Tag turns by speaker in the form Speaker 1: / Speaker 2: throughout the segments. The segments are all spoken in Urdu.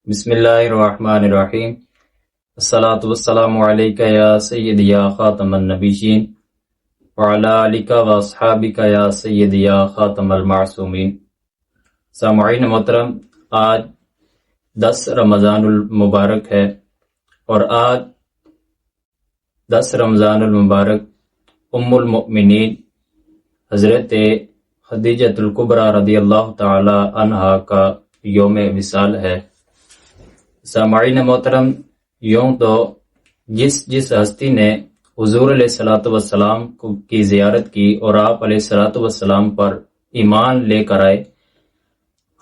Speaker 1: بسم اللہ الرحمن الرحیم۔ الصلاۃ والسلام علیک یا سیدی یا خاتم النبیین وعلی آلک و اصحابک یا سیدی یا خاتم المعصومین۔ سامعین محترم، آج 10 رمضان المبارک ہے اور آج 10 رمضان المبارک ام المؤمنین حضرت خدیجۃ الکبریٰ رضی اللہ تعالی عنہا کا یوم وصال ہے۔ سامعین محترم، یوں تو جس ہستی نے حضور علیہ الصلوۃ والسلام کی زیارت کی اور آپ علیہ الصلوۃ والسلام پر ایمان لے کر آئے،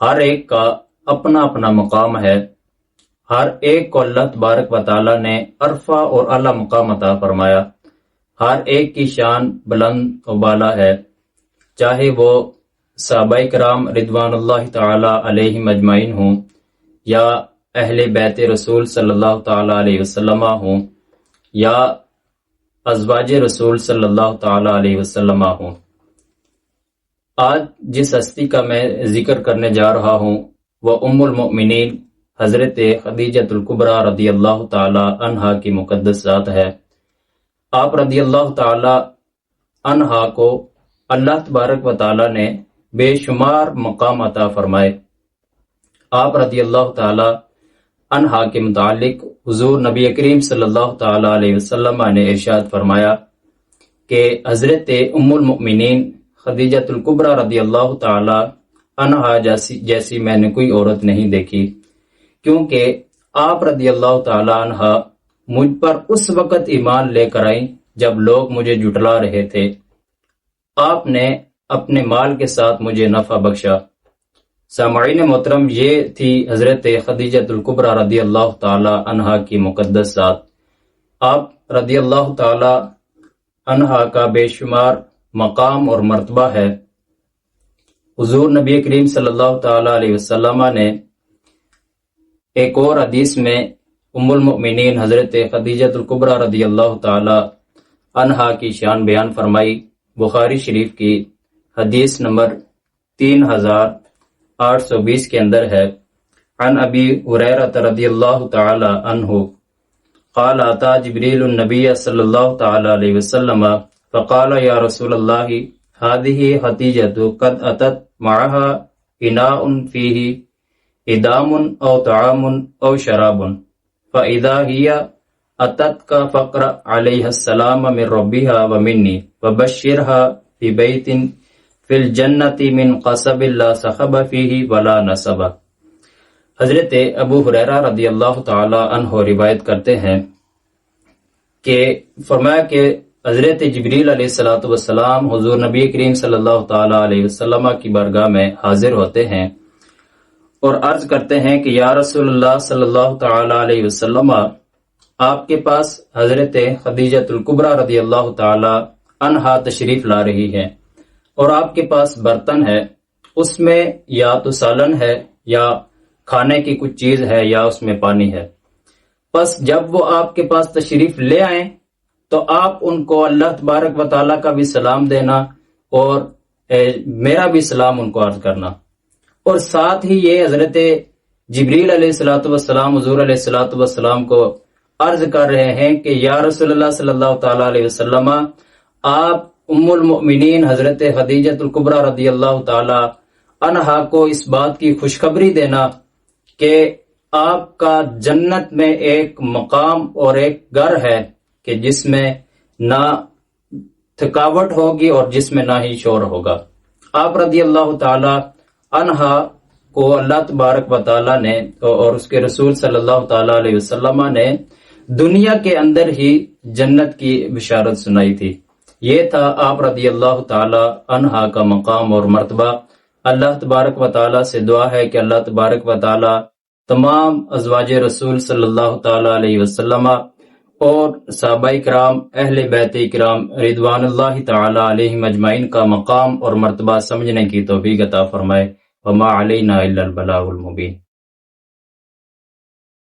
Speaker 1: ہر ایک کا اپنا اپنا مقام ہے۔ ہر ایک کو اللہ تبارک و تعالیٰ نے عرفہ اور اعلیٰ مقام عطا فرمایا۔ ہر ایک کی شان بلند و بالا ہے، چاہے وہ صحابہ کرام رضوان اللہ تعالی علیہم اجمعین ہوں یا اہل بیت رسول صلی اللہ تعالی علیہ وسلم ہوں یا ازواج رسول صلی اللہ تعالی علیہ وسلم ہوں۔ آج جس ہستی کا میں ذکر کرنے جا رہا ہوں وہ ام المؤمنین حضرت خدیجۃ الکبریٰ رضی اللہ تعالی عنہا کی مقدس ذات ہے۔ آپ رضی اللہ تعالی عنہا کو اللہ تبارک و تعالی نے بے شمار مقام عطا فرمائے۔ آپ رضی اللہ تعالی عنہا کے متعلق حضور نبی کریم صلی اللہ تعالی علیہ وسلم نے ارشاد فرمایا کہ حضرت ام المؤمنین خدیجۃ الکبریٰ رضی اللہ تعالی عنہا جیسی میں نے کوئی عورت نہیں دیکھی، کیونکہ آپ رضی اللہ تعالی عنہا مجھ پر اس وقت ایمان لے کر آئیں جب لوگ مجھے جھٹلا رہے تھے۔ آپ نے اپنے مال کے ساتھ مجھے نفع بخشا۔ سامعین محترم، یہ تھی حضرت خدیجۃ الکبریٰ رضی اللہ تعالی عنہا کی مقدس ذات۔ آپ رضی اللہ تعالی عنہا کا بے شمار مقام اور مرتبہ ہے۔ حضور نبی کریم صلی اللہ تعالی علیہ وسلم نے ایک اور حدیث میں ام المؤمنین حضرت خدیجۃ الکبریٰ رضی اللہ تعالی عنہا کی شان بیان فرمائی۔ بخاری شریف کی حدیث نمبر 3820 کے اندر ہے، عن ابی ہریرہ رضی اللہ تعالی عنہ قال اتى جبریل النبی صلی اللہ تعالی علیہ وسلم فقال یا رسول اللہ هذه خدیجۃ قد اتت معها اناء فیہ ادام او طعام او شراب فاذا هي اتتك فقرأ علیہ السلام من ربها ومنی وبشرها ببیت فی الجنت من قصب لا صخب فیہ ولا نصب۔ حضرت ابو ہریرہ رضی اللہ تعالی عنہ روایت کرتے ہیں کہ فرمایا کہ حضرت جبریل علیہ الصلوۃ والسلام حضور نبی کریم صلی اللہ تعالی علیہ وسلم کی بارگاہ میں حاضر ہوتے ہیں اور عرض کرتے ہیں کہ یا رسول اللہ صلی اللہ تعالی علیہ وسلم، آپ کے پاس حضرت خدیجۃ الکبریٰ رضی اللہ تعالی عنہا تشریف لا رہی ہے اور آپ کے پاس برتن ہے، اس میں یا تو سالن ہے یا کھانے کی کچھ چیز ہے یا اس میں پانی ہے۔ پس جب وہ آپ کے پاس تشریف لے آئیں تو آپ ان کو اللہ تبارک و تعالیٰ کا بھی سلام دینا اور میرا بھی سلام ان کو عرض کرنا۔ اور ساتھ ہی یہ حضرت جبریل علیہ الصلوۃ والسلام حضور علیہ الصلوۃ والسلام کو عرض کر رہے ہیں کہ یا رسول اللہ صلی اللہ تعالی علیہ وسلم، آپ ام المؤمنین حضرت خدیجۃ الکبریٰ رضی اللہ تعالی عنہا کو اس بات کی خوشخبری دینا کہ آپ کا جنت میں ایک مقام اور ایک گھر ہے کہ جس میں نہ تھکاوٹ ہوگی اور جس میں نہ ہی شور ہوگا۔ آپ رضی اللہ تعالی عنہا کو اللہ تبارک و تعالی نے اور اس کے رسول صلی اللہ تعالی علیہ وسلم نے دنیا کے اندر ہی جنت کی بشارت سنائی تھی۔ یہ تھا آپ رضی اللہ تعالی عنہا کا مقام اور مرتبہ۔ اللہ تبارک و تعالی سے دعا ہے کہ اللہ تبارک و تعالی تمام ازواج رسول صلی اللہ تعالی علیہ وسلم اور صحابہ کرام اہل بیت کرام رضوان اللہ تعالی علیہم اجمعین کا مقام اور مرتبہ سمجھنے کی توفیق عطا فرمائے۔ وما علینا الا البلاغ المبین۔